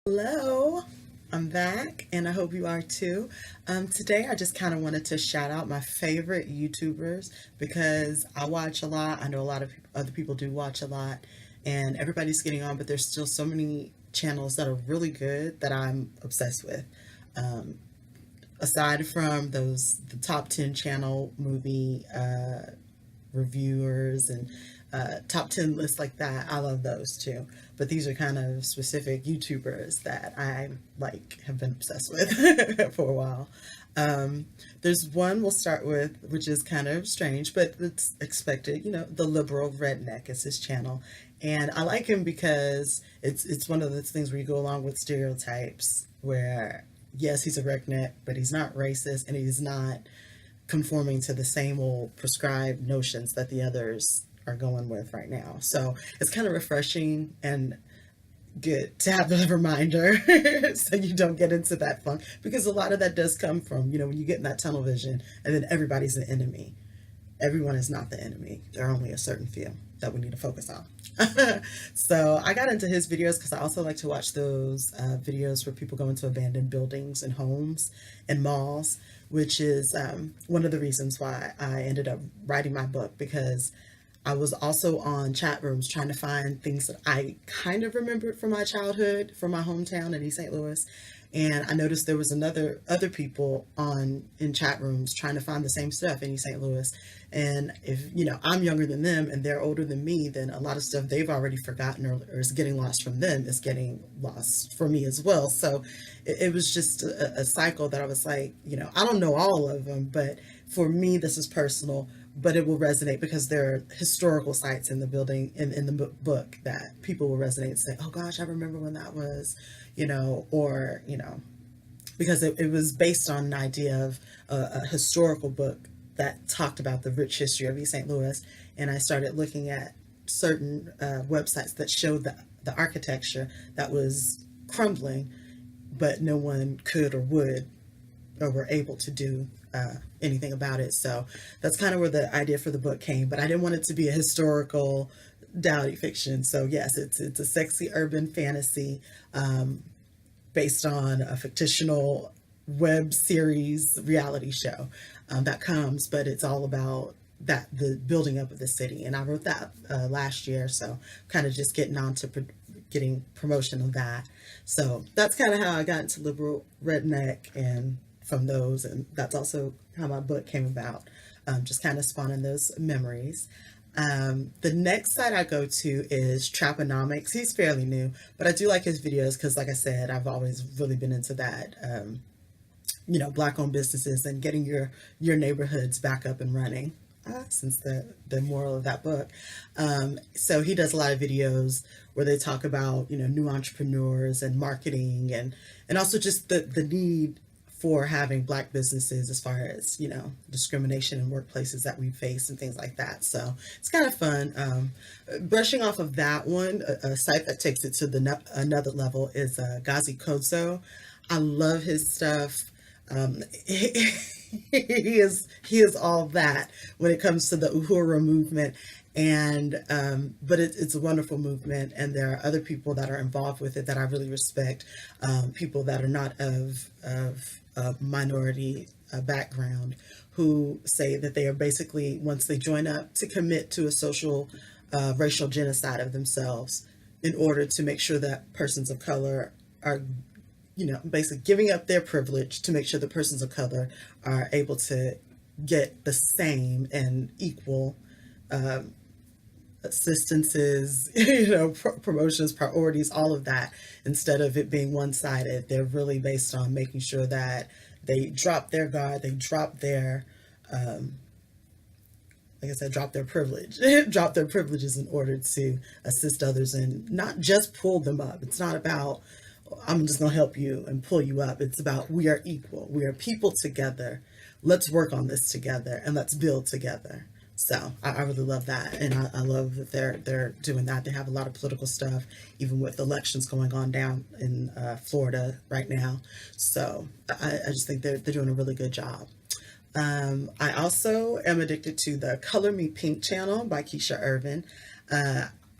Hello, I'm back and I hope you are too. Today I just kind of wanted to shout out my favorite YouTubers because I watch a lot. I know a lot of other people do watch a lot and everybody's getting on, but there's still so many channels that are really good that I'm obsessed with. Um, Aside from the top 10 channel movie reviewers and top 10 lists like that. I love those too. But these are kind of specific YouTubers that I have been obsessed with for a while. Um, there's one we'll start with, which is kind of strange, but it's expected. The liberal redneck is his channel, and I like him because it's one of those things where you go along with stereotypes. Where yes, he's a redneck, but he's not racist, and he's not conforming to the same old prescribed notions that the others are going with right now. So it's kind of refreshing and good to have the reminder so you don't get into that funk, because a lot of that does come from, when you get in that tunnel vision and then everybody's an enemy. Everyone is not the enemy. There are only a certain few that we need to focus on. So I got into his videos because I also like to watch those videos where people go into abandoned buildings and homes and malls, which is one of the reasons why I ended up writing my book, because I was also on chat rooms trying to find things that I kind of remembered from my childhood, from my hometown in East St. Louis. And I noticed there was other people on in chat rooms trying to find the same stuff in East St. Louis. And if I'm younger than them and they're older than me, then a lot of stuff they've already forgotten or is getting lost from them is getting lost for me as well. So it was just a cycle that I was like, I don't know all of them, but for me this is personal, but it will resonate because there are historical sites in the building in the book that people will resonate and say, oh gosh, I remember when that was, or because it was based on an idea of a historical book that talked about the rich history of East St. Louis. And I started looking at certain websites that showed the architecture that was crumbling, but no one could or would or were able to do anything about it. So that's kind of where the idea for the book came. But I didn't want it to be a historical dowdy fiction. So yes, it's a sexy urban fantasy based on a fictional web series reality show that comes, but it's all about the building up of the city. And I wrote that last year, so kind of just getting on to getting promotion of that. So that's kind of how I got into liberal redneck, and from those, and that's also how my book came about, just kind of spawning those memories. The next site I go to is Traponomics. He's fairly new, but I do like his videos because, like I said, I've always really been into that, black-owned businesses and getting your neighborhoods back up and running. Since the moral of that book. So he does a lot of videos where they talk about, new entrepreneurs and marketing, and also just the need for having black businesses as far as, discrimination in workplaces that we face and things like that. So it's kind of fun. Brushing off of that one, a site that takes it to another level is Gazi Kodzo. I love his stuff. He is all that when it comes to the Uhuru movement, and but it's a wonderful movement, and there are other people that are involved with it that I really respect. People that are not of minority background, who say that they are basically, once they join up, to commit to a social racial genocide of themselves in order to make sure that persons of color are, basically giving up their privilege to make sure the persons of color are able to get the same and equal assistances, promotions, priorities, all of that, instead of it being one-sided. They're really based on making sure that they drop their guard, they drop their, like I said, drop their privilege, drop their privileges in order to assist others and not just pull them up. It's not about, I'm just going to help you and pull you up. It's about, we are equal. We are people together. Let's work on this together and let's build together. So I really love that, and I love that they're doing that. They have a lot of political stuff, even with elections going on down in Florida right now. So I just think they're doing a really good job. I also am addicted to the Color Me Pink channel by Keisha Irvin.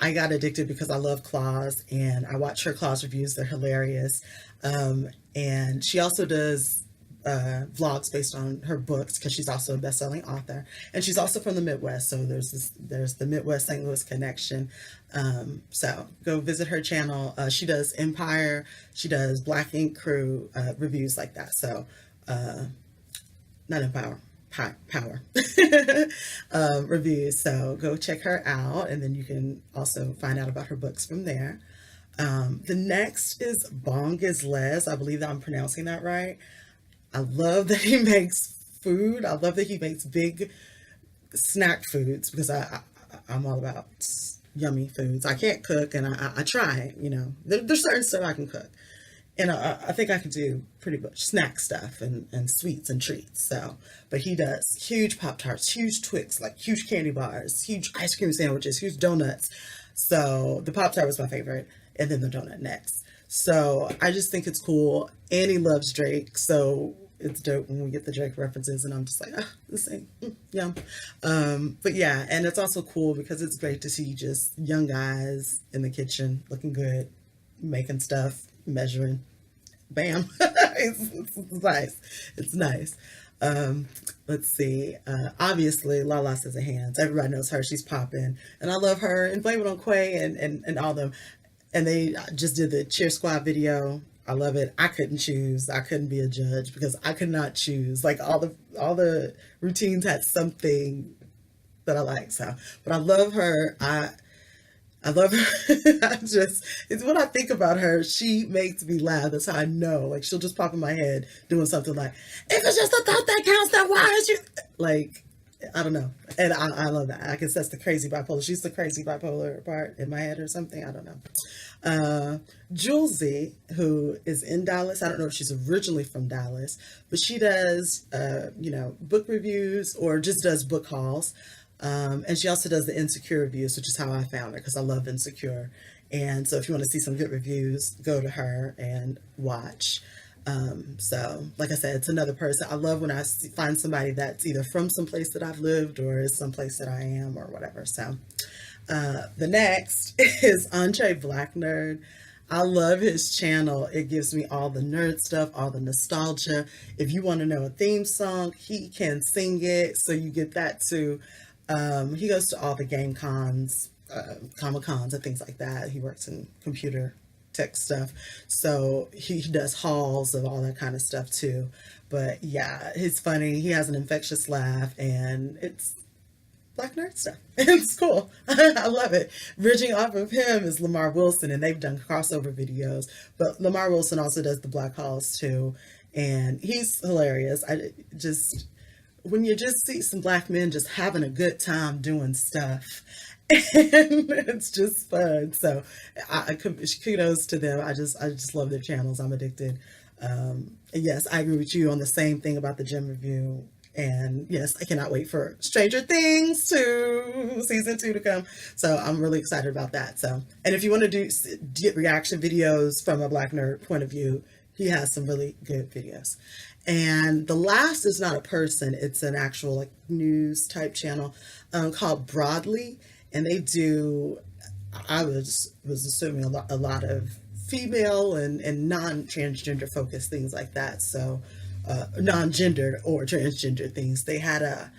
I got addicted because I love claws, and I watch her claws reviews. They're hilarious. And she also does vlogs based on her books because she's also a best-selling author, and she's also from the Midwest. So there's the Midwest St. Louis connection. So go visit her channel. She does Empire. She does Black Ink Crew reviews like that. So not Empower. Power reviews. So go check her out, and then you can also find out about her books from there. The next is bongizzlez. I believe that I'm pronouncing that right. I love that he makes food. I love that he makes big snack foods because I'm all about yummy foods. I can't cook, and I try. You know, there's certain stuff I can cook, and I think I can do pretty much snack stuff and sweets and treats. So, but he does huge Pop-Tarts, huge Twix, like huge candy bars, huge ice cream sandwiches, huge donuts. So the Pop-Tart was my favorite, and then the donut next. So I just think it's cool, and he loves Drake. So it's dope when we get the Drake references, and I'm just like, ah, this ain't yum. But yeah, and it's also cool because it's great to see just young guys in the kitchen looking good, making stuff, measuring. Bam. It's nice. It's nice. Let's see. Obviously, Lala says a hands. Everybody knows her. She's popping, and I love her. And Blame It on Quay and all them. And they just did the Cheer Squad video. I love it. I couldn't choose. I couldn't be a judge because I could not choose. Like all the routines had something that I like. So, but I love her. I love her. It's when I think about her, she makes me laugh. That's how I know. Like, she'll just pop in my head doing something like, if it's just a thought that counts, then why is you, like, I don't know. And I love that. I guess that's the crazy bipolar. She's the crazy bipolar part in my head or something. I don't know. Julesy, who is in Dallas. I don't know if she's originally from Dallas, but she does, book reviews or just does book hauls. And she also does the Insecure reviews, which is how I found her because I love Insecure. And so if you want to see some good reviews, go to her and watch. So like I said, it's another person. I love when I find somebody that's either from someplace that I've lived or is someplace that I am or whatever. So the next is Andre Black Nerd. I love his channel. It gives me all the nerd stuff, all the nostalgia. If you want to know a theme song, he can sing it. So you get that too. He goes to all the game cons, Comic Cons and things like that. He works in computer tech stuff. So he does hauls of all that kind of stuff too. But yeah, he's funny. He has an infectious laugh, and it's Black nerd stuff. It's cool. I love it. Bridging off of him is Lamar Wilson, and they've done crossover videos. But Lamar Wilson also does the Black hauls too. And he's hilarious. When you just see some Black men just having a good time doing stuff, and it's just fun. So kudos to them. I just love their channels. I'm addicted. And yes, I agree with you on the same thing about the gym review. And yes, I cannot wait for Stranger Things season 2 to come. So I'm really excited about that. So, and if you want to get reaction videos from a Black nerd point of view, he has some really good videos. And the last is not a person, it's an actual like news type channel called Broadly. And they do, I was assuming a lot of female and non-transgender focused things like that. So non-gendered or transgender things. They had a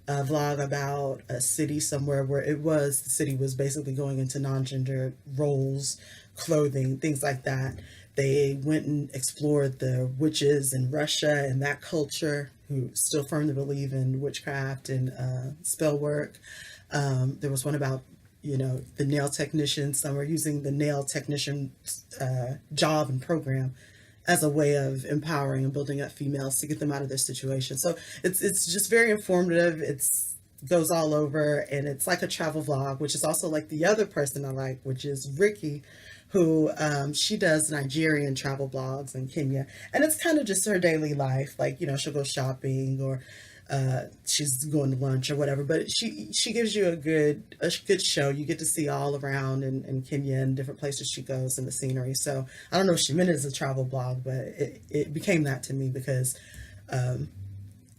vlog about a city somewhere where the city was basically going into non-gender roles, clothing, things like that. They went and explored the witches in Russia and that culture, who still firmly believe in witchcraft and spell work. There was one about, the nail technicians. Some are using the nail technician job and program as a way of empowering and building up females to get them out of their situation. So it's just very informative. Goes all over, and it's like a travel vlog, which is also like the other person I like, which is Ricky, who she does Nigerian travel blogs in Kenya, and it's kind of just her daily life. Like, she'll go shopping or she's going to lunch or whatever, but she gives you a good show. You get to see all around in Kenya and different places she goes and the scenery. So I don't know if she meant it as a travel blog, but it became that to me because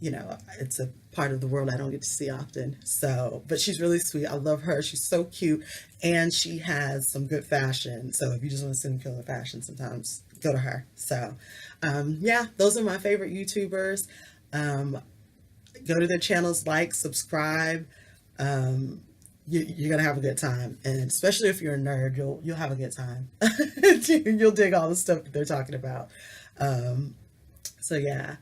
you know, it's a part of the world I don't get to see often. So, but she's really sweet. I love her. She's so cute, and she has some good fashion. So if you just want to see them kill the fashion, sometimes go to her. So, yeah, those are my favorite YouTubers. Go to their channels, like, subscribe. You're gonna have a good time, and especially if you're a nerd, you'll have a good time. You'll dig all the stuff that they're talking about. So yeah,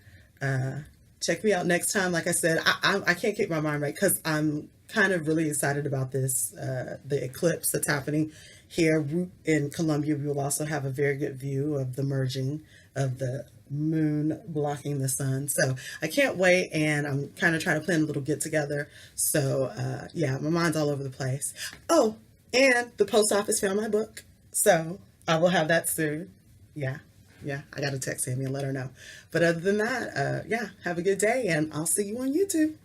check me out next time. Like I said, I can't keep my mind right because I'm kind of really excited about this, the eclipse that's happening here in Colombia. We will also have a very good view of the merging of the moon blocking the sun. So I can't wait, and I'm kind of trying to plan a little get together. So yeah, my mind's all over the place. Oh, and the post office found my book, so I will have that soon. Yeah. Yeah, I got to text Amy and let her know. But other than that, yeah, have a good day, and I'll see you on YouTube.